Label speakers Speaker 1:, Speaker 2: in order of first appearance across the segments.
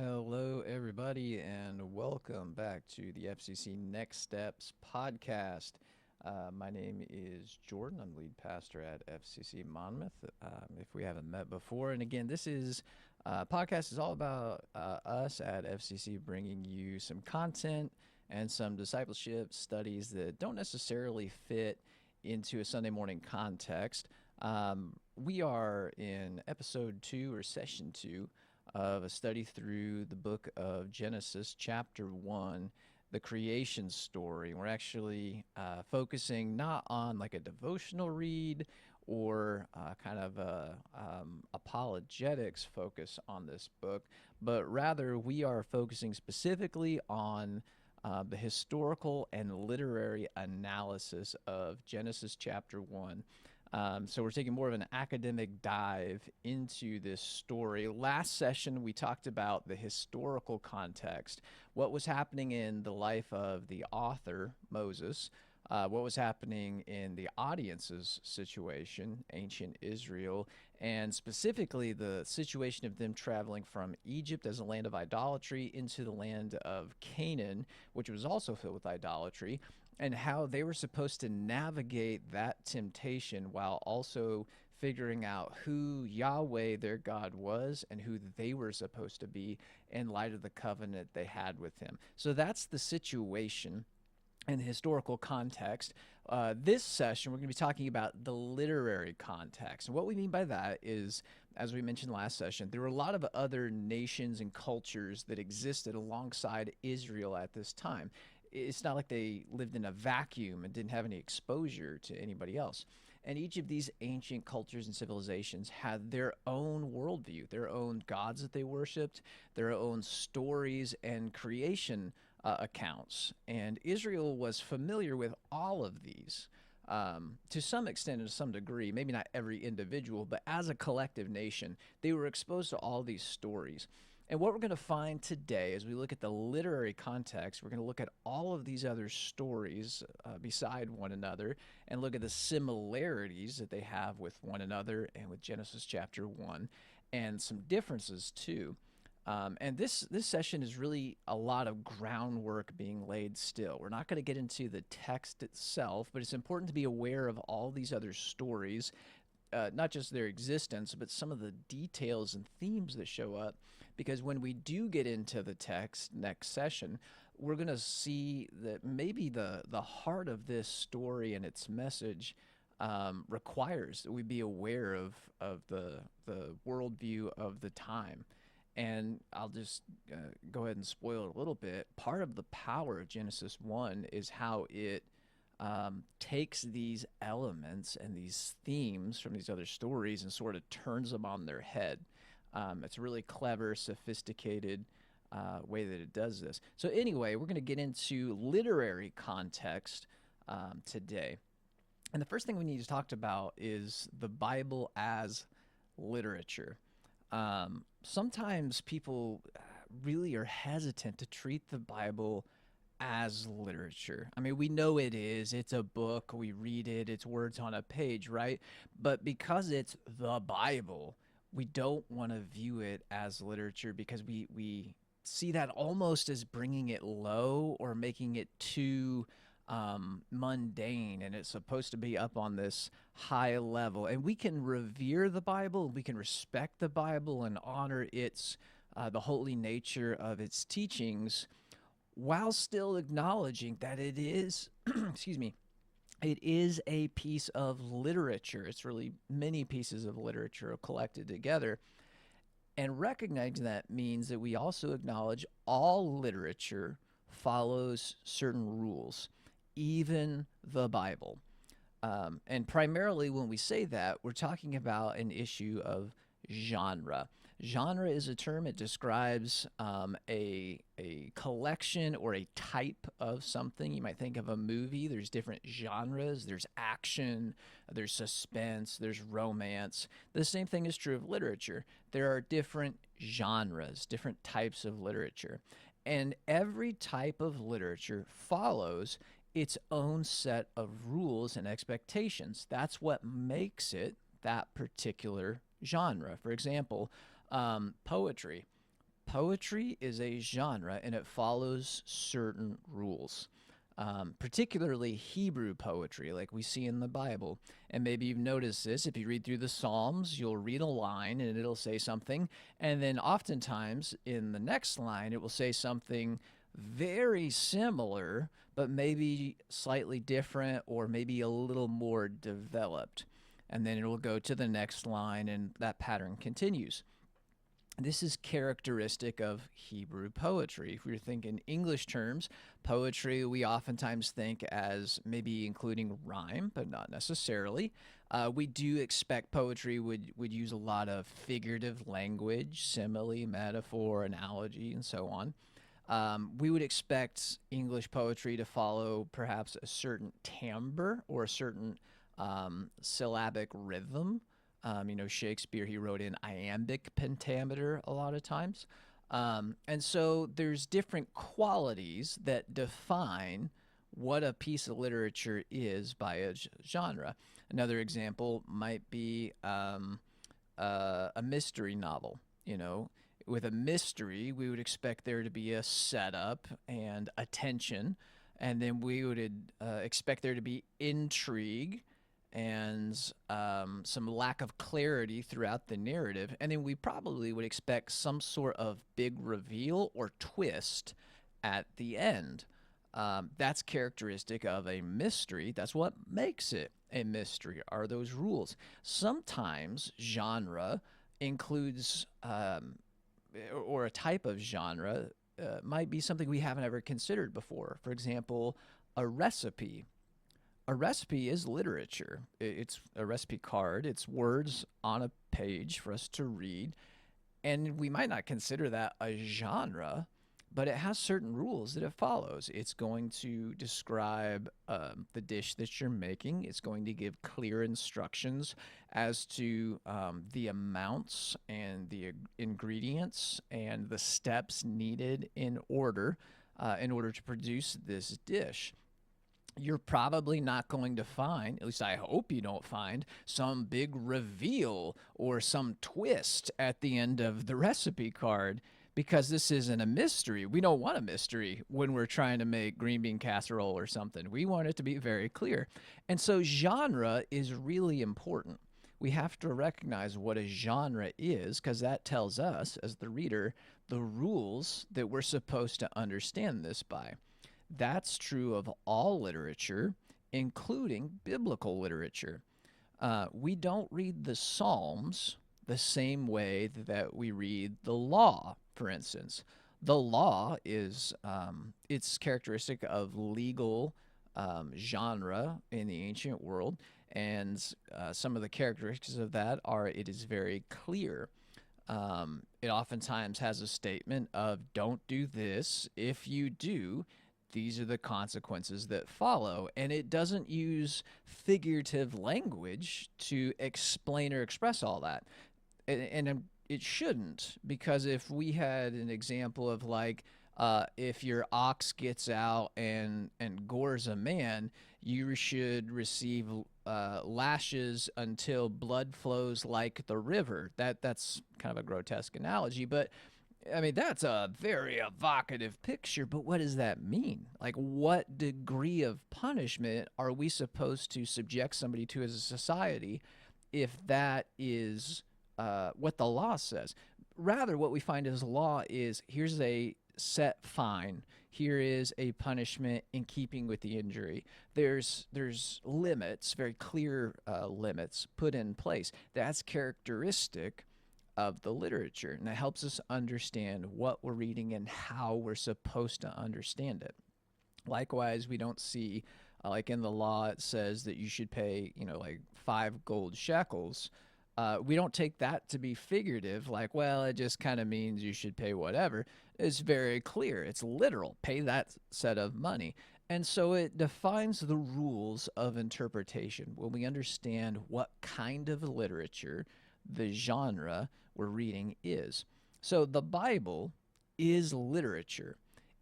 Speaker 1: Hello, everybody, and welcome back to the FCC Next Steps podcast. My name is Jordan. I'm lead pastor at FCC Monmouth. If we haven't met before, and again, this is podcast is all about us at FCC bringing you some content and some discipleship studies that don't necessarily fit into a Sunday morning context. We are in episode 2 or session 2 of a study through the book of Genesis, chapter 1, the creation story. We're actually focusing not on like a devotional read or kind of a apologetics focus on this book, but rather we are focusing specifically on the historical and literary analysis of Genesis chapter 1. So we're taking more of an academic dive into this story. Last session, we talked about the historical context, what was happening in the life of the author, Moses, what was happening in the audience's situation, ancient Israel, and specifically the situation of them traveling from Egypt as a land of idolatry into the land of Canaan, which was also filled with idolatry, and how they were supposed to navigate that temptation while also figuring out who Yahweh, their God, was and who they were supposed to be in light of the covenant they had with him. So that's the situation in the historical context. This session, we're going to be talking about the literary context. And what we mean by that is, as we mentioned last session, there were a lot of other nations and cultures that existed alongside Israel at this time. It's not like they lived in a vacuum and didn't have any exposure to anybody else. And each of these ancient cultures and civilizations had their own worldview, their own gods that they worshipped, their own stories and creation accounts. And Israel was familiar with all of these to some extent and to some degree, maybe not every individual, but as a collective nation, they were exposed to all these stories. And what we're going to find today as we look at the literary context, we're going to look at all of these other stories beside one another and look at the similarities that they have with one another and with Genesis chapter 1 and some differences too. And this session is really a lot of groundwork being laid still. We're not going to get into the text itself, but it's important to be aware of all these other stories, not just their existence, but some of the details and themes that show up. Because when we do get into the text next session, we're going to see that maybe the heart of this story and its message requires that we be aware of the worldview of the time. And I'll just go ahead and spoil it a little bit. Part of the power of Genesis 1 is how it takes these elements and these themes from these other stories and sort of turns them on their head. It's a really clever, sophisticated way that it does this. So anyway, we're going to get into literary context today. And the first thing we need to talk about is the Bible as literature. Sometimes people really are hesitant to treat the Bible as literature. I mean, we know it is. It's a book. We read it. It's words on a page, right? But because it's the Bible, we don't want to view it as literature because we see that almost as bringing it low or making it too mundane, and it's supposed to be up on this high level. And we can revere the Bible, we can respect the Bible and honor its the holy nature of its teachings, while still acknowledging that it is, excuse me, it is a piece of literature. It's really many pieces of literature collected together. And recognizing that means that we also acknowledge all literature follows certain rules, even the Bible. And primarily when we say that, we're talking about an issue of genre. Genre is a term. It describes a collection or a type of something. You might think of a movie. There's different genres. There's action, there's suspense, there's romance. The same thing is true of literature. There are different genres, different types of literature. And every type of literature follows its own set of rules and expectations. That's what makes it that particular genre. For example, poetry. Poetry is a genre and it follows certain rules. Particularly Hebrew poetry, like we see in the Bible. And maybe you've noticed this. If you read through the Psalms, you'll read a line and it'll say something. And then oftentimes in the next line, it will say something very similar, but maybe slightly different or maybe a little more developed. And then it will go to the next line and that pattern continues. This is characteristic of Hebrew poetry. If we're thinking English terms, poetry we oftentimes think as maybe including rhyme, but not necessarily. We do expect poetry would use a lot of figurative language, simile, metaphor, analogy, and so on. We would expect English poetry to follow perhaps a certain timbre or a certain syllabic rhythm. Shakespeare, he wrote in iambic pentameter a lot of times. And so there's different qualities that define what a piece of literature is by a genre. Another example might be a mystery novel. With a mystery, we would expect there to be a setup and a tension, and then we would expect there to be intrigue and some lack of clarity throughout the narrative. And then we probably would expect some sort of big reveal or twist at the end. That's characteristic of a mystery. That's what makes it a mystery, are those rules. Sometimes genre includes, or a type of genre might be something we haven't ever considered before. For example, a recipe. A recipe is literature. It's a recipe card. It's words on a page for us to read. And we might not consider that a genre, but it has certain rules that it follows. It's going to describe the dish that you're making. It's going to give clear instructions as to the amounts and the ingredients and the steps needed in order to produce this dish. You're probably not going to find, at least I hope you don't find, some big reveal or some twist at the end of the recipe card, because this isn't a mystery. We don't want a mystery when we're trying to make green bean casserole or something. We want it to be very clear. And so genre is really important. We have to recognize what a genre is, because that tells us, as the reader, the rules that we're supposed to understand this by. That's true of all literature, including biblical literature. We don't read the Psalms the same way that we read the law, for instance. The law is it's characteristic of legal genre in the ancient world, and some of the characteristics of that are it is very clear. It oftentimes has a statement of don't do this. If you do, these are the consequences that follow. And it doesn't use figurative language to explain or express all that. And it shouldn't, because if we had an example of like, if your ox gets out and gores a man, you should receive lashes until blood flows like the river. That's kind of a grotesque analogy, but I mean, that's a very evocative picture, but what does that mean? Like, what degree of punishment are we supposed to subject somebody to as a society if that is what the law says? Rather, what we find as law is here's a set fine. Here is a punishment in keeping with the injury. There's limits, very clear limits put in place. That's characteristic of the literature, and it helps us understand what we're reading and how we're supposed to understand it. Likewise, we don't see, like in the law, it says that you should pay, like 5 gold shekels. We don't take that to be figurative, like, well, it just kind of means you should pay whatever. It's very clear. It's literal. Pay that set of money. And so it defines the rules of interpretation when we understand what kind of literature the genre we're reading is. So the Bible is literature.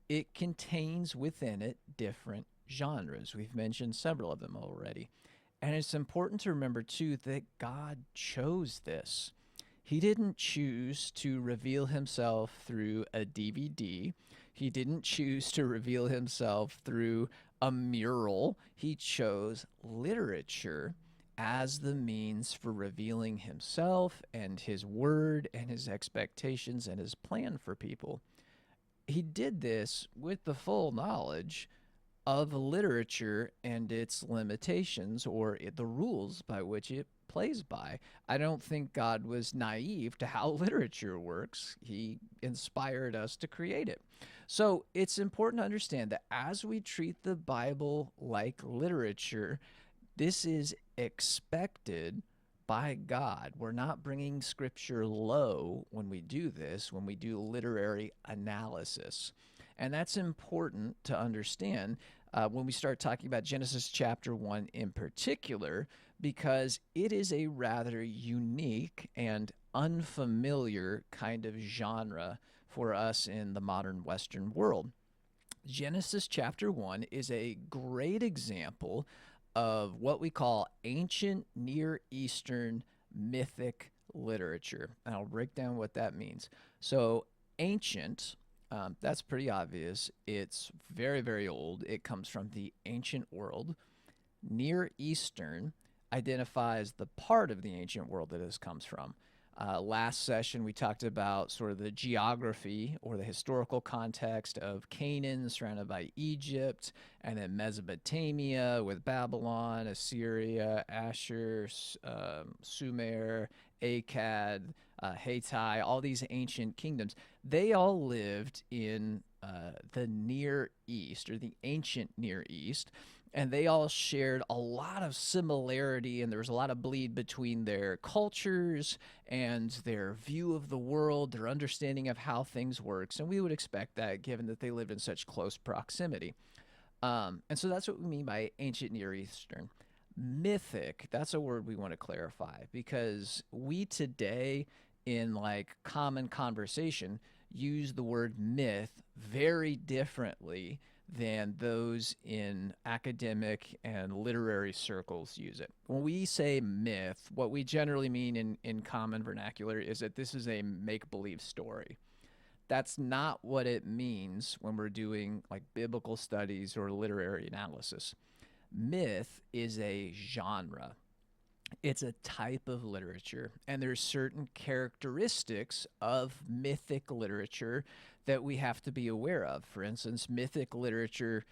Speaker 1: It contains within it different genres. We've mentioned several of them already. And it's important to remember, too, that God chose this. He didn't choose to reveal himself through a DVD. He didn't choose to reveal himself through a mural. He chose literature as the means for revealing himself and his word and his expectations and his plan for people. He did this with the full knowledge of literature and its limitations or the rules by which it plays by. I don't think God was naive to how literature works. He inspired us to create it. So it's important to understand that as we treat the Bible like literature, this is expected by God. We're not bringing scripture low when we do this, when we do literary analysis. And that's important to understand when we start talking about Genesis chapter 1 in particular, because it is a rather unique and unfamiliar kind of genre for us in the modern Western world. Genesis chapter 1 is a great example of what we call ancient Near Eastern mythic literature. And I'll break down what that means. So, ancient, that's pretty obvious. It's very, very old. It comes from the ancient world. Near Eastern identifies the part of the ancient world that this comes from. Last session, we talked about sort of the geography or the historical context of Canaan surrounded by Egypt, and then Mesopotamia with Babylon, Assyria, Ashur, Sumer, Akkad, Hittite, all these ancient kingdoms. They all lived in the Near East or the ancient Near East. And they all shared a lot of similarity, and there was a lot of bleed between their cultures and their view of the world, their understanding of how things works. And we would expect that given that they lived in such close proximity. And so that's what we mean by ancient Near Eastern. Mythic, that's a word we want to clarify because we today, in like common conversation, use the word myth very differently than those in academic and literary circles use it. When we say myth, what we generally mean in common vernacular is that this is a make-believe story. That's not what it means when we're doing like biblical studies or literary analysis. Myth is a genre. It's a type of literature, and there's certain characteristics of mythic literature that we have to be aware of. For instance, mythic literature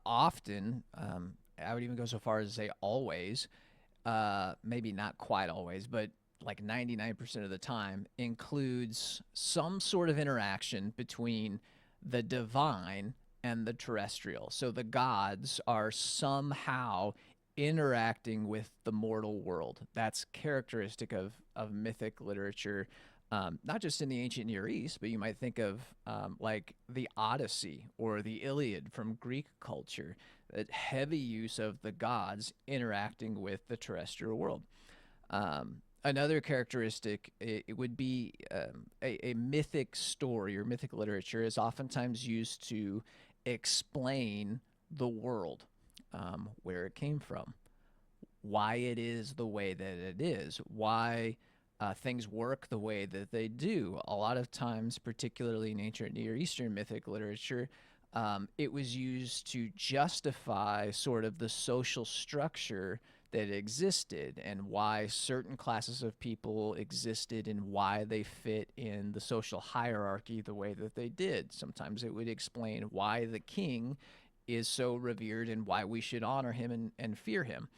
Speaker 1: often, I would even go so far as to say always, maybe not quite always, but like 99% of the time, includes some sort of interaction between the divine and the terrestrial. So the gods are somehow interacting with the mortal world. That's characteristic of mythic literature, not just in the ancient Near East, but you might think of like the Odyssey or the Iliad from Greek culture, that heavy use of the gods interacting with the terrestrial world. Another characteristic it would be a mythic story or mythic literature is oftentimes used to explain the world, where it came from, why it is the way that it is, why things work the way that they do. A lot of times, particularly in ancient Near Eastern mythic literature, it was used to justify sort of the social structure that existed and why certain classes of people existed and why they fit in the social hierarchy the way that they did. Sometimes it would explain why the king is so revered and why we should honor him and fear him.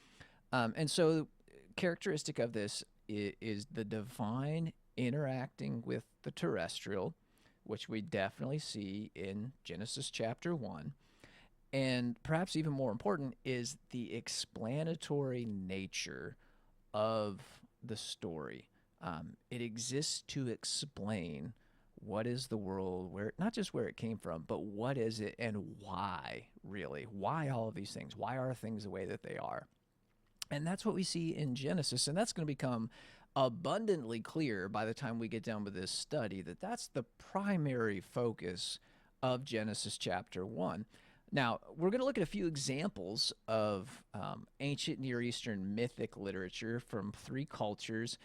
Speaker 1: And so characteristic of this is the divine interacting with the terrestrial, which we definitely see in Genesis chapter 1. And perhaps even more important is the explanatory nature of the story. It exists to explain what is the world, where not just where it came from, but what is it and why, really. Why all of these things? Why are things the way that they are? And that's what we see in Genesis, and that's going to become abundantly clear by the time we get done with this study, that that's the primary focus of Genesis chapter 1. Now, we're going to look at a few examples of ancient Near Eastern mythic literature from three cultures.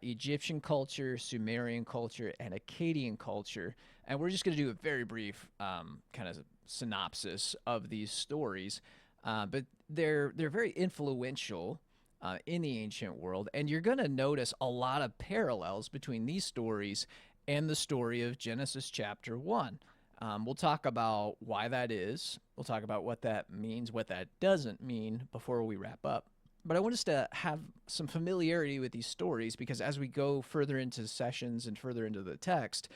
Speaker 1: Egyptian culture, Sumerian culture, and Akkadian culture. And we're just going to do a very brief kind of synopsis of these stories. But they're very influential in the ancient world, and you're going to notice a lot of parallels between these stories and the story of Genesis chapter 1. We'll talk about why that is. We'll talk about what that means, what that doesn't mean before we wrap up. But I want us to have some familiarity with these stories because as we go further into sessions and further into the text,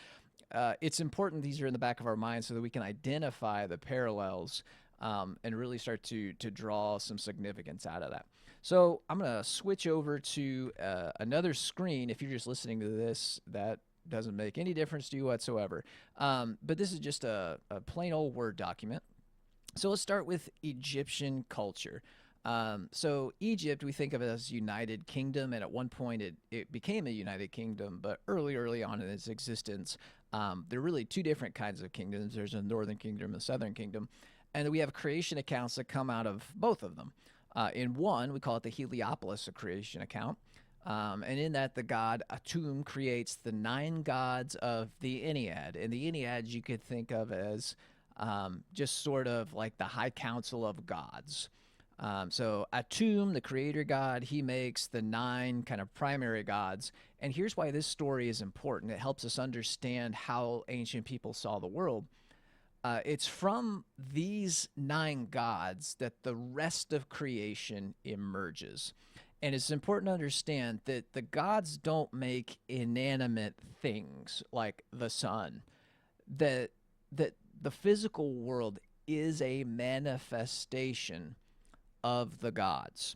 Speaker 1: it's important these are in the back of our minds so that we can identify the parallels and really start to draw some significance out of that. So I'm going to switch over to another screen. If you're just listening to this, that doesn't make any difference to you whatsoever. But this is just a plain old Word document. So let's start with Egyptian culture. So Egypt, we think of it as United Kingdom, and at one point it became a United Kingdom, but early on in its existence, there are really two different kinds of kingdoms. There's a Northern Kingdom and a Southern Kingdom, and we have creation accounts that come out of both of them. In one, we call it the Heliopolis creation account, and in that, the god Atum creates the 9 gods of the Ennead. And the Ennead you could think of as just sort of like the high council of gods. So Atum, the creator god, he makes the 9 kind of primary gods. And here's why this story is important. It helps us understand how ancient people saw the world. It's from these 9 gods that the rest of creation emerges. And it's important to understand that the gods don't make inanimate things like the sun. That the physical world is a manifestation of the gods.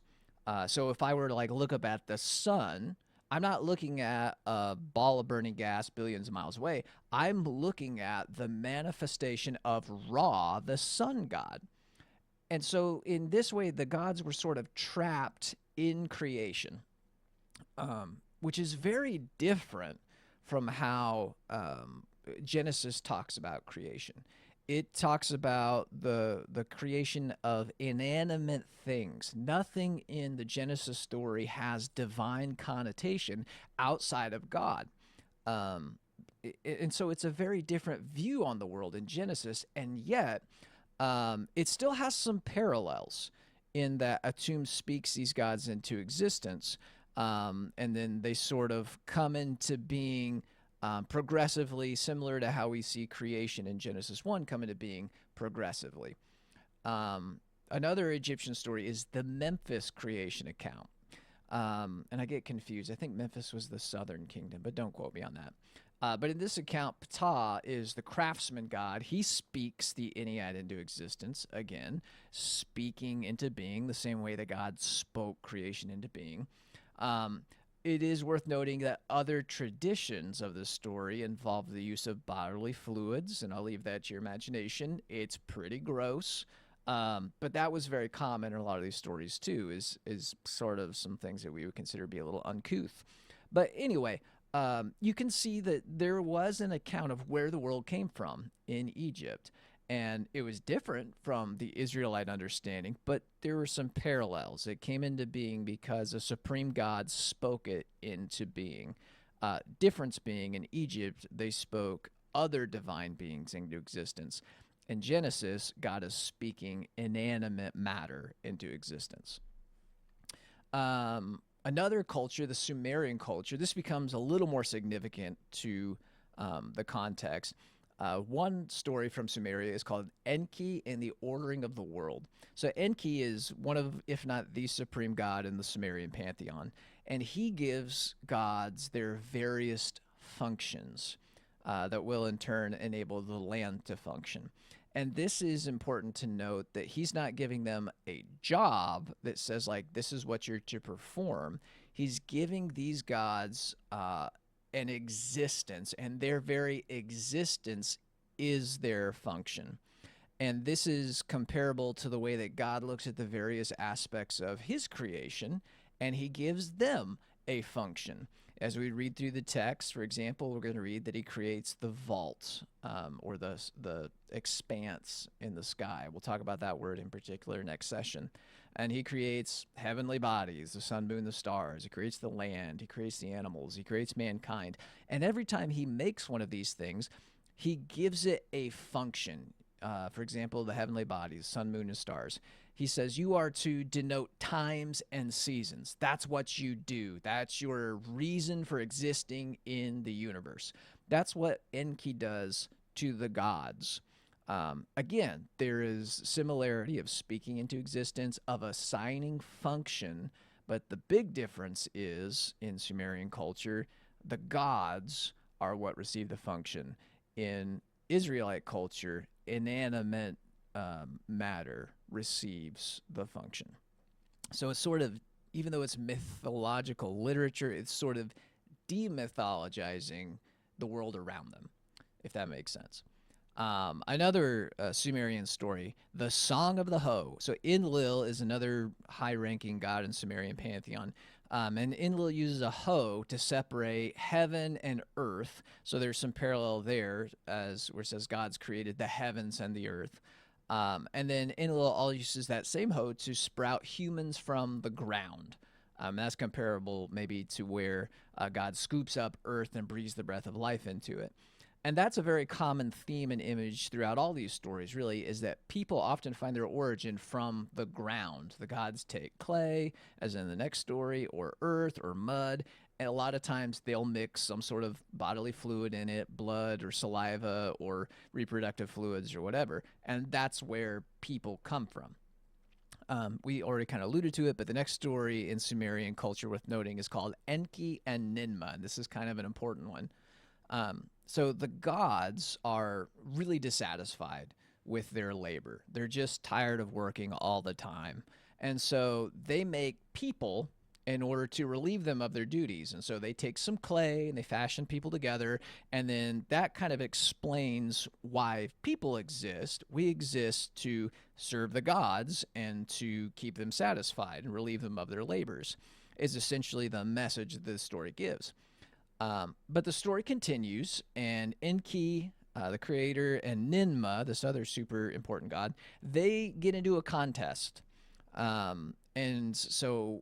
Speaker 1: So if I were to like look up at the sun, I'm not looking at a ball of burning gas billions of miles away. I'm looking at the manifestation of Ra, the sun god. And so in this way, the gods were sort of trapped in creation, which is very different from how Genesis talks about creation. It talks about the creation of inanimate things. Nothing in the Genesis story has divine connotation outside of God. And so it's a very different view on the world in Genesis, and yet it still has some parallels in that Atum speaks these gods into existence, and then they sort of come into being progressively, similar to how we see creation in Genesis 1 come into being progressively. Another Egyptian story is the Memphis creation account. And I get confused. I think Memphis was the southern kingdom, but don't quote me on that. But in this account, Ptah is the craftsman god. He speaks the Ennead into existence, again, speaking into being the same way that God spoke creation into being. It is worth noting that other traditions of this story involve the use of bodily fluids, and I'll leave that to your imagination. It's pretty gross, but that was very common in a lot of these stories too, is sort of some things that we would consider to be a little uncouth. But anyway, you can see that there was an account of where the world came from in Egypt, and it was different from the Israelite understanding, but there were some parallels. It came into being because a supreme God spoke it into being. Difference being, in Egypt, they spoke other divine beings into existence. In Genesis, God is speaking inanimate matter into existence. Another culture, the Sumerian culture, this becomes a little more significant to the context. One story from Sumeria is called Enki and the Ordering of the World. So Enki is one of, if not the supreme god in the Sumerian pantheon, and he gives gods their various functions that will in turn enable the land to function. And this is important to note that he's not giving them a job that says, like, this is what you're to perform. He's giving these gods an existence, and their very existence is their function. And this is comparable to the way that God looks at the various aspects of his creation, and he gives them a function. As we read through the text, for example, we're going to read that he creates the vault, or the expanse in the sky. We'll talk about that word in particular next session. And he creates heavenly bodies, the sun, moon, the stars. He creates the land. He creates the animals. He creates mankind. And every time he makes one of these things, he gives it a function. For example, the heavenly bodies, sun, moon, and stars. He says, you are to denote times and seasons. That's what you do. That's your reason for existing in the universe. That's what Enki does to the gods. Again, there is similarity of speaking into existence, of assigning function, but the big difference is in Sumerian culture, the gods are what receive the function. In Israelite culture, inanimate matter receives the function. So it's sort of, even though it's mythological literature, it's sort of demythologizing the world around them, if that makes sense. Another Sumerian story, the Song of the Hoe. So Enlil is another high-ranking god in Sumerian pantheon. And Enlil uses a hoe to separate heaven and earth. So there's some parallel there, as where it says God's created the heavens and the earth. And then Enlil all uses that same hoe to sprout humans from the ground. That's comparable maybe to where God scoops up earth and breathes the breath of life into it. And that's a very common theme and image throughout all these stories, really, is that people often find their origin from the ground. The gods take clay, as in the next story, or earth, or mud, and a lot of times they'll mix some sort of bodily fluid in it, blood or saliva or reproductive fluids or whatever, and that's where people come from. We already kind of alluded to it, but the next story in Sumerian culture worth noting is called Enki and Ninmah, and this is kind of an important one. So the gods are really dissatisfied with their labor. They're just tired of working all the time. And so they make people in order to relieve them of their duties. And so they take some clay and they fashion people together. And then that kind of explains why people exist. We exist to serve the gods and to keep them satisfied and relieve them of their labors, is essentially the message that this story gives. But the story continues, and Enki, the creator, and Ninmah, this other super important god, they get into a contest. And so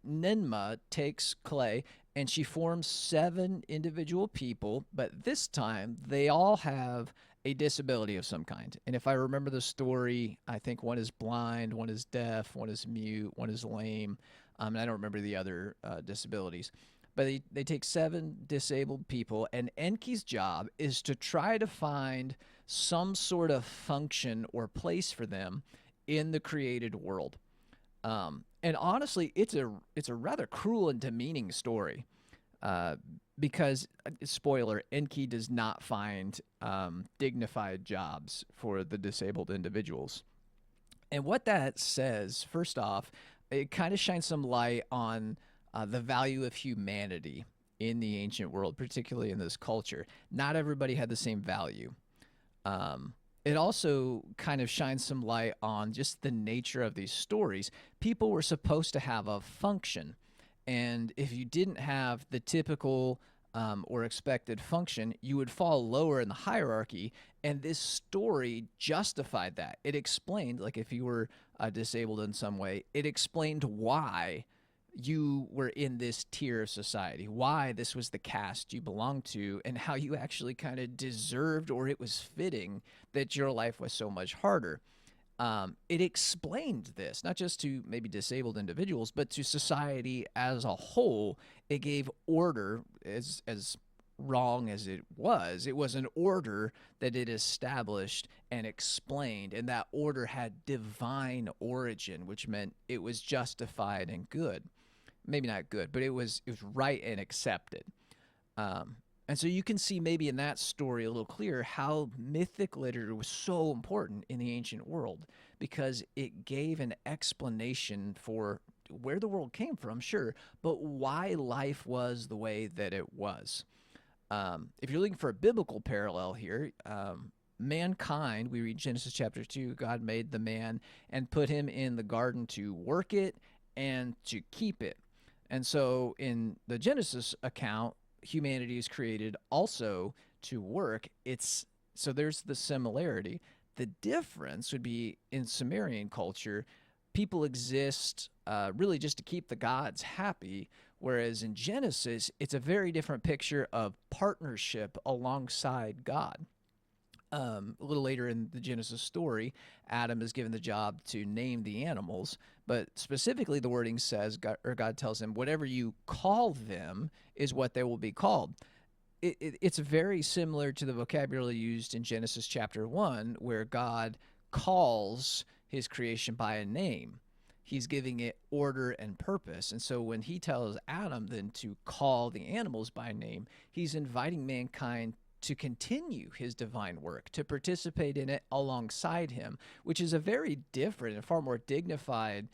Speaker 1: Ninmah takes clay, and she forms 7 individual people, but this time they all have a disability of some kind. And if I remember the story, I think one is blind, one is deaf, one is mute, one is lame, and I don't remember the other disabilities. But they take 7 disabled people, and Enki's job is to try to find some sort of function or place for them in the created world. And honestly, it's a rather cruel and demeaning story, because, spoiler, Enki does not find dignified jobs for the disabled individuals. And what that says, first off, it kind of shines some light on the value of humanity in the ancient world, particularly in this culture. Not everybody had the same value. It also kind of shines some light on just the nature of these stories. People were supposed to have a function, and if you didn't have the typical or expected function, you would fall lower in the hierarchy, and this story justified that. It explained, like if you were disabled in some way, it explained why you were in this tier of society, why this was the caste you belonged to, and how you actually kind of deserved, or it was fitting, that your life was so much harder. It explained this, not just to maybe disabled individuals, but to society as a whole. It gave order, as wrong as it was an order that it established and explained, and that order had divine origin, which meant it was justified and good. Maybe not good, but it was right and accepted. And so you can see maybe in that story a little clearer how mythic literature was so important in the ancient world, because it gave an explanation for where the world came from, sure, but why life was the way that it was. If you're looking for a biblical parallel here, mankind, we read Genesis chapter 2, God made the man and put him in the garden to work it and to keep it. And so in the Genesis account, humanity is created also to work. So there's the similarity. The difference would be in Sumerian culture, people exist really just to keep the gods happy, whereas in Genesis, it's a very different picture of partnership alongside God. A little later in the Genesis story, Adam is given the job to name the animals, but specifically the wording says, God tells him, whatever you call them is what they will be called. It's very similar to the vocabulary used in Genesis chapter 1, where God calls his creation by a name. He's giving it order and purpose. And so when he tells Adam then to call the animals by name, he's inviting mankind to continue his divine work, to participate in it alongside him, which is a very different and far more dignified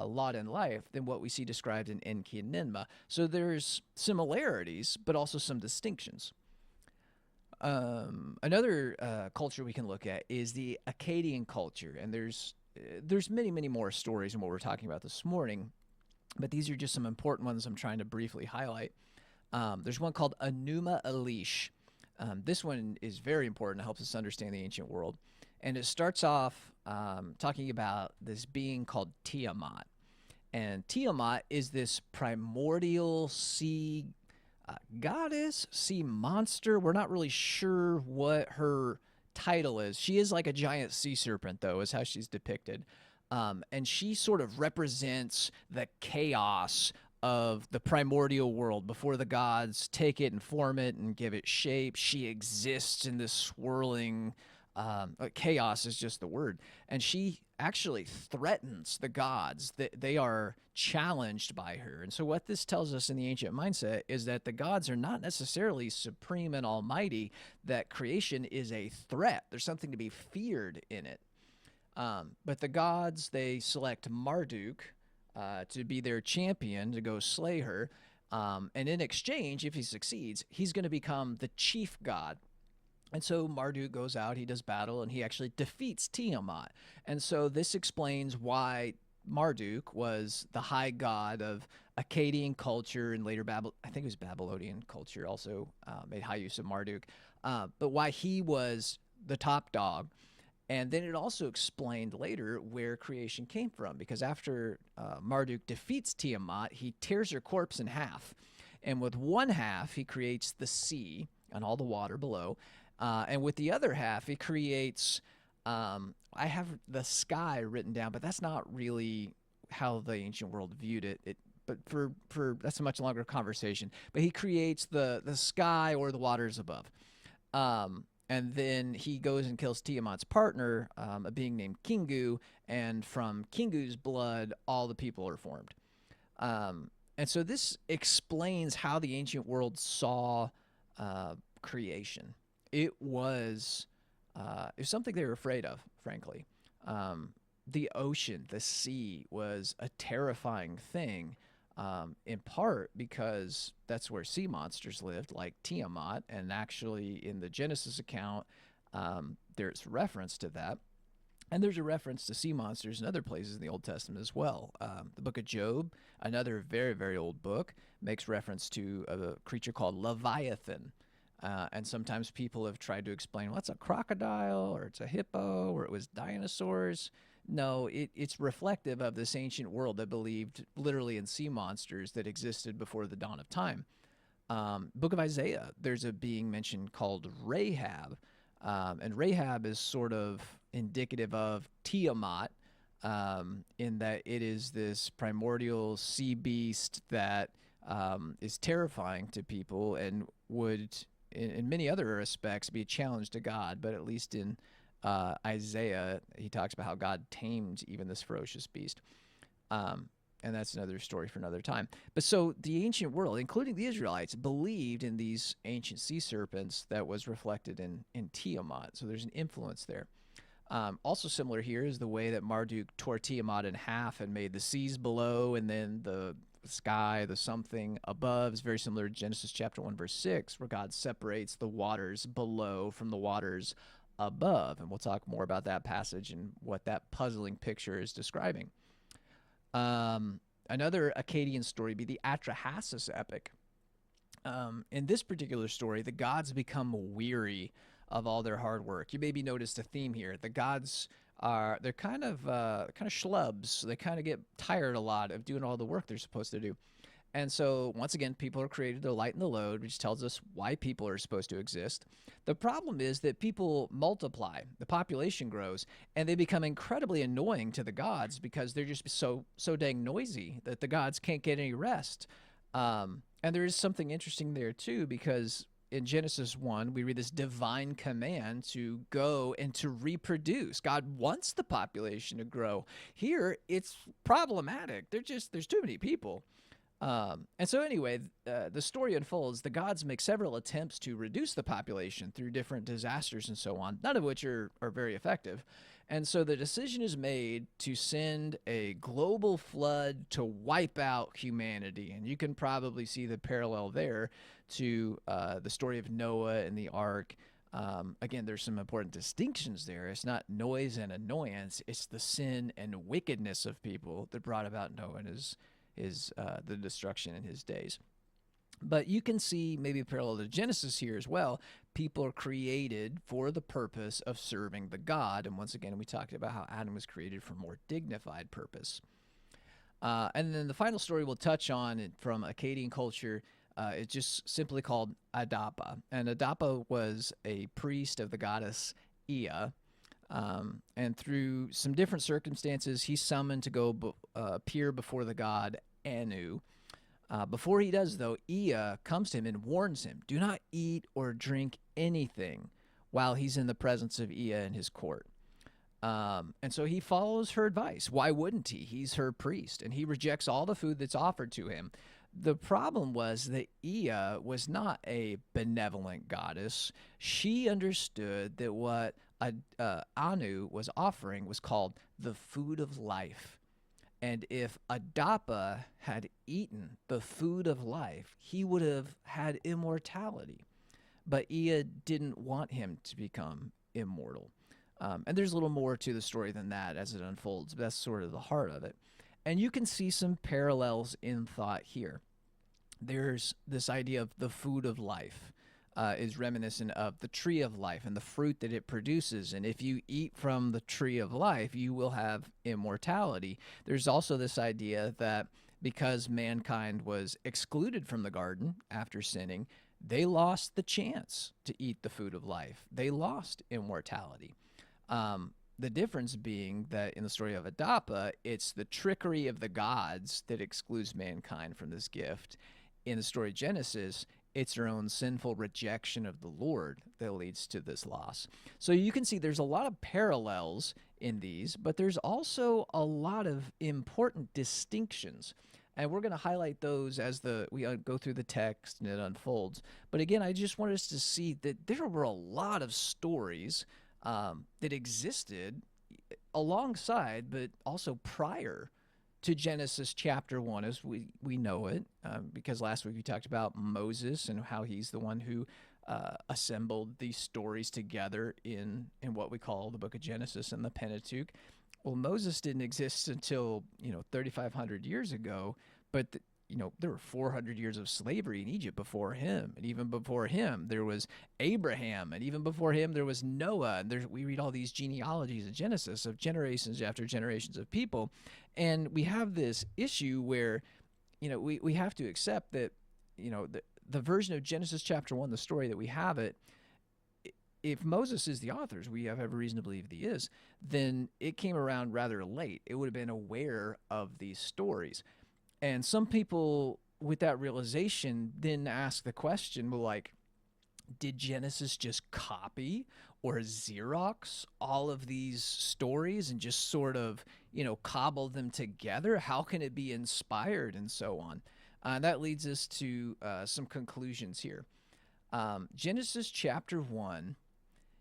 Speaker 1: lot in life than what we see described in Enki and Ninmah. So there's similarities, but also some distinctions. Another culture we can look at is the Akkadian culture, and there's many more stories in what we're talking about this morning, but these are just some important ones I'm trying to briefly highlight. There's one called Enuma Elish. This one is very important. It helps us understand the ancient world. And it starts off talking about this being called Tiamat. And Tiamat is this primordial sea goddess, sea monster. We're not really sure what her title is. She is like a giant sea serpent, though, is how she's depicted. And she sort of represents the chaos of the primordial world before the gods take it and form it and give it shape. She exists in this swirling chaos is just the word. And she actually threatens the gods. They are challenged by her. And so what this tells us in the ancient mindset is that the gods are not necessarily supreme and almighty, that creation is a threat. There's something to be feared in it. But the gods, they select Marduk to be their champion, to go slay her. And in exchange, if he succeeds, he's going to become the chief god. And so Marduk goes out, he does battle, and he actually defeats Tiamat. And so this explains why Marduk was the high god of Akkadian culture and later I think it was Babylonian culture also made high use of Marduk, but why he was the top dog. And then it also explained later where creation came from, because after Marduk defeats Tiamat, he tears her corpse in half. And with one half, he creates the sea and all the water below. And with the other half, he creates, I have the sky written down, but that's not really how the ancient world viewed it. But for that's a much longer conversation. But he creates the sky or the waters above. And then he goes and kills Tiamat's partner, a being named Kingu, and from Kingu's blood, all the people are formed. And so this explains how the ancient world saw creation. It was something they were afraid of, frankly. The ocean, the sea, was a terrifying thing, in part because that's where sea monsters lived, like Tiamat. And actually, in the Genesis account, there's reference to that. And there's a reference to sea monsters in other places in the Old Testament as well. The book of Job, another very, very old book, makes reference to a creature called Leviathan. And sometimes people have tried to explain, well, it's a crocodile, or it's a hippo, or it was dinosaurs. No, it's reflective of this ancient world that believed literally in sea monsters that existed before the dawn of time. Book of Isaiah, there's a being mentioned called Rahab. And Rahab is sort of indicative of Tiamat, in that it is this primordial sea beast that is terrifying to people and would, in many other respects, be a challenge to God. But at least in Isaiah, he talks about how God tamed even this ferocious beast. And that's another story for another time. But so the ancient world, including the Israelites, believed in these ancient sea serpents that was reflected in Tiamat. So there's an influence there. Also similar here is the way that Marduk tore Tiamat in half and made the seas below and then the sky, the something above. Is very similar to Genesis chapter 1, verse 6, where God separates the waters below from the waters above. And we'll talk more about that passage and what that puzzling picture is describing. Another Akkadian story be the Atrahasis epic. In this particular story, the gods become weary of all their hard work. You maybe noticed a theme here. The gods they're kind of schlubs. They kind of get tired a lot of doing all the work they're supposed to do. And so, once again, people are created to lighten the load, which tells us why people are supposed to exist. The problem is that people multiply, the population grows, and they become incredibly annoying to the gods because they're just so dang noisy that the gods can't get any rest. And there is something interesting there too, because in Genesis 1, we read this divine command to go and to reproduce. God wants the population to grow. Here, it's problematic. There's too many people. And so, anyway, the story unfolds. The gods make several attempts to reduce the population through different disasters and so on, none of which are very effective. And so, the decision is made to send a global flood to wipe out humanity. And you can probably see the parallel there to the story of Noah and the ark. Again, there's some important distinctions there. It's not noise and annoyance, it's the sin and wickedness of people that brought about Noah and the destruction in his days. But you can see maybe a parallel to Genesis here as well. People are created for the purpose of serving the God. And once again, we talked about how Adam was created for more dignified purpose. And then the final story we'll touch on from Akkadian culture is just simply called Adapa. And Adapa was a priest of the goddess Ea. And through some different circumstances, he's summoned to go appear before the god Anu. Before he does, though, Ea comes to him and warns him, do not eat or drink anything while he's in the presence of Ea in his court. And so he follows her advice. Why wouldn't he? He's her priest, and he rejects all the food that's offered to him. The problem was that Ea was not a benevolent goddess. She understood that what Anu was offering was called the food of life. And if Adapa had eaten the food of life, he would have had immortality. But Ea didn't want him to become immortal. And there's a little more to the story than that as it unfolds, but that's sort of the heart of it. And you can see some parallels in thought here. There's this idea of the food of life. Is reminiscent of the tree of life and the fruit that it produces. And if you eat from the tree of life, you will have immortality. There's also this idea that because mankind was excluded from the garden after sinning, they lost the chance to eat the food of life. They lost immortality. The difference being that in the story of Adapa, it's the trickery of the gods that excludes mankind from this gift. In the story of Genesis, it's their own sinful rejection of the Lord that leads to this loss. So you can see there's a lot of parallels in these, but there's also a lot of important distinctions. And we're going to highlight those as we go through the text and it unfolds. But again, I just want us to see that there were a lot of stories that existed alongside, but also prior to Genesis chapter 1 as we know it, because last week we talked about Moses and how he's the one who assembled these stories together in what we call the book of Genesis and the Pentateuch. Well, Moses didn't exist until 3,500 years ago, but there were 400 years of slavery in Egypt before him. And even before him, there was Abraham. And even before him, there was Noah. And we read all these genealogies in Genesis of generations after generations of people. And we have this issue where, we have to accept that, the version of Genesis chapter 1, the story that we have it, if Moses is the author, we have every reason to believe that he is, then it came around rather late. It would have been aware of these stories. And some people with that realization then ask the question, well, like, did Genesis just copy or Xerox all of these stories and just sort of, cobble them together? How can it be inspired and so on? That leads us to some conclusions here. Genesis chapter 1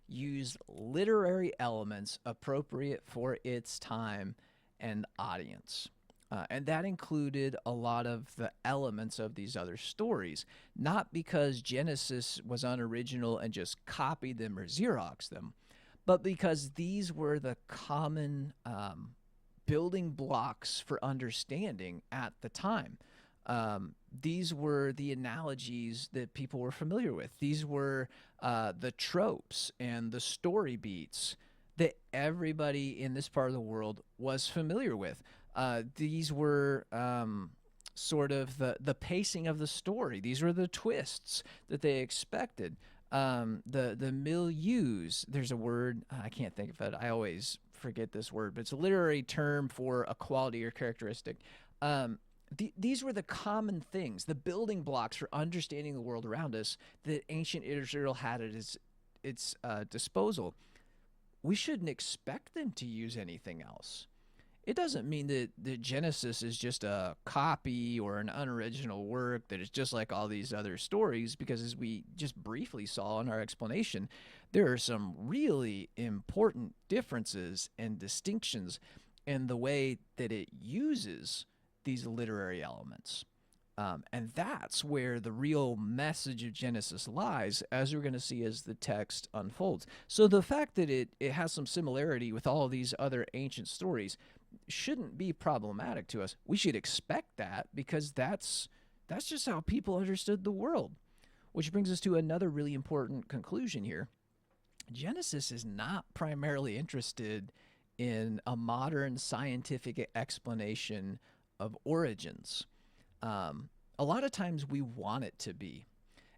Speaker 1: used literary elements appropriate for its time and audience. And that included a lot of the elements of these other stories, not because Genesis was unoriginal and just copied them or Xeroxed them, but because these were the common building blocks for understanding at the time. These were the analogies that people were familiar with. These were the tropes and the story beats that everybody in this part of the world was familiar with. These were sort of the pacing of the story. These were the twists that they expected. The milieus. There's a word I can't think of it. I always forget this word, but it's a literary term for a quality or characteristic. These were the common things, the building blocks for understanding the world around us that ancient Israel had at its disposal. We shouldn't expect them to use anything else. It doesn't mean that the Genesis is just a copy or an unoriginal work that is just like all these other stories, because as we just briefly saw in our explanation, there are some really important differences and distinctions in the way that it uses these literary elements. And that's where the real message of Genesis lies, as we're going to see as the text unfolds. So the fact that it has some similarity with all of these other ancient stories shouldn't be problematic to us. We should expect that, because that's just how people understood the world. Which brings us to another really important conclusion here. Genesis is not primarily interested in a modern scientific explanation of origins. A lot of times we want it to be,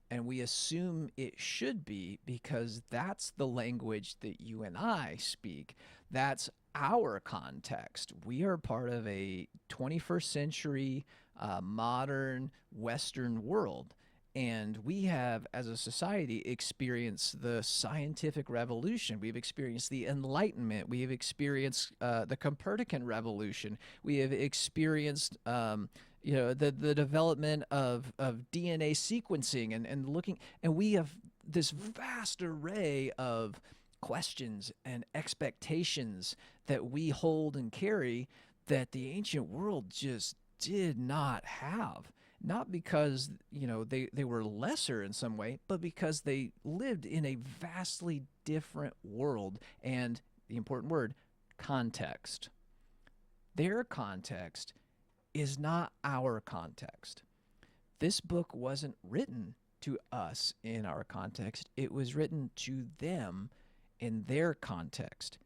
Speaker 1: and we assume it should be, because that's the language that you and I speak. That's our context. We are part of a 21st century modern Western world. And we have, as a society, experienced the scientific revolution. We've experienced the Enlightenment. We have experienced the Copernican revolution. We have experienced the development of DNA sequencing and looking. And we have this vast array of questions and expectations that we hold and carry that the ancient world just did not have. Not because, they were lesser in some way, but because they lived in a vastly different world. And the important word, context. Their context is not our context. This book wasn't written to us in our context. It was written to them in their context.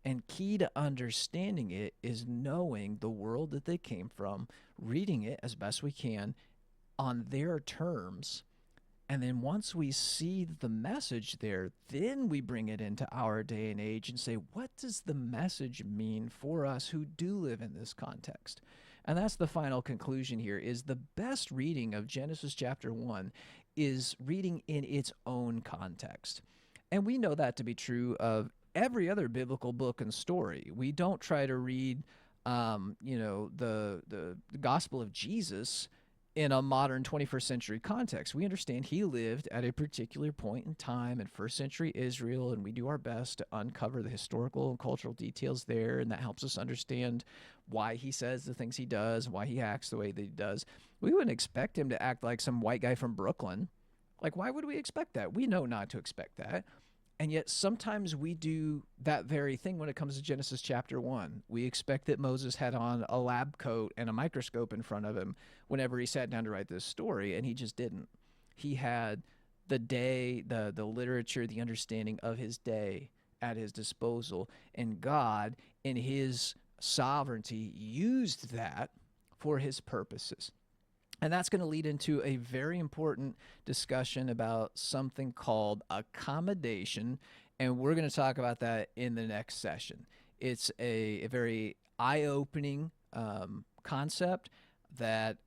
Speaker 1: And key to understanding it is knowing the world that they came from, reading it as best we can on their terms. And then once we see the message there, then we bring it into our day and age and say, what does the message mean for us who do live in this context? And that's the final conclusion here, is the best reading of Genesis chapter 1 is reading in its own context. And we know that to be true of every other biblical book and story. We don't try to read, the Gospel of Jesus in a modern 21st century context. We understand he lived at a particular point in time in first century Israel, and we do our best to uncover the historical and cultural details there, and that helps us understand why he says the things he does, why he acts the way that he does. We wouldn't expect him to act like some white guy from Brooklyn. Like, why would we expect that? We know not to expect that. And yet sometimes we do that very thing when it comes to Genesis chapter 1. We expect that Moses had on a lab coat and a microscope in front of him whenever he sat down to write this story, and he just didn't. He had the day, the literature, the understanding of his day at his disposal, and God, in his sovereignty, used that for his purposes. And that's going to lead into a very important discussion about something called accommodation, and we're going to talk about that in the next session. It's a very eye-opening concept that,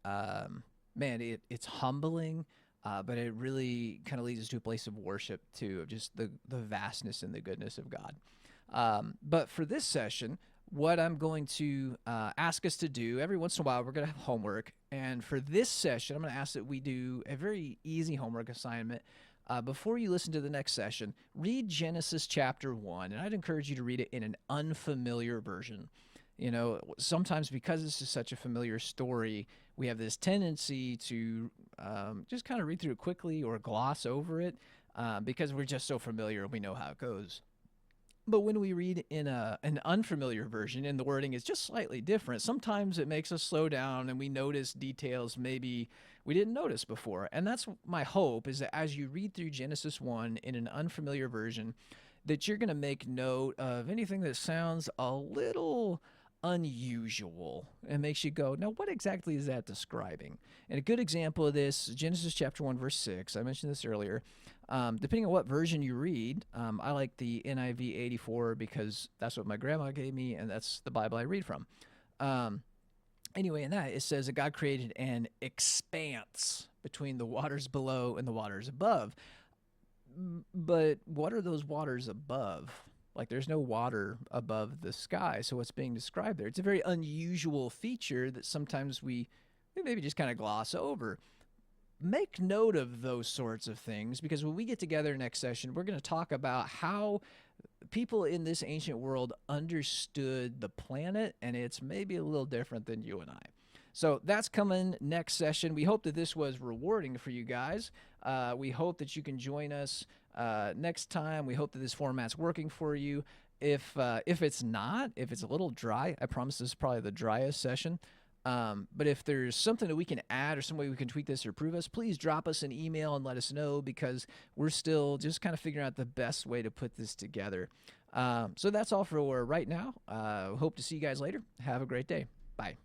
Speaker 1: it's humbling, but it really kind of leads us to a place of worship, too, of just the vastness and the goodness of God. But for this session, what I'm going to ask us to do, every once in a while, we're going to have homework. And for this session, I'm going to ask that we do a very easy homework assignment. Before you listen to the next session, read Genesis chapter 1. And I'd encourage you to read it in an unfamiliar version. Sometimes because this is such a familiar story, we have this tendency to just kind of read through it quickly or gloss over it because we're just so familiar and we know how it goes. But when we read in an unfamiliar version and the wording is just slightly different, sometimes it makes us slow down and we notice details maybe we didn't notice before. And that's my hope, is that as you read through Genesis 1 in an unfamiliar version, that you're going to make note of anything that sounds a little unusual and makes you go, now, what exactly is that describing? And a good example of this, Genesis chapter 1, verse 6. I mentioned this earlier. Depending on what version you read, I like the NIV 84 because that's what my grandma gave me, and that's the Bible I read from. Anyway, in that, it says that God created an expanse between the waters below and the waters above. But what are those waters above? Like, there's no water above the sky. So what's being described there? It's a very unusual feature that sometimes we maybe just kind of gloss over. Make note of those sorts of things, because when we get together next session, we're going to talk about how people in this ancient world understood the planet, and it's maybe a little different than you and I. So that's coming next session. We hope that this was rewarding for you guys. We hope that you can join us next time. We hope that this format's working for you. If it's not, if it's a little dry, I promise this is probably the driest session. But if there's something that we can add or some way we can tweak this or improve us, please drop us an email and let us know, because we're still just kind of figuring out the best way to put this together. So that's all for right now. Hope to see you guys later. Have a great day. Bye.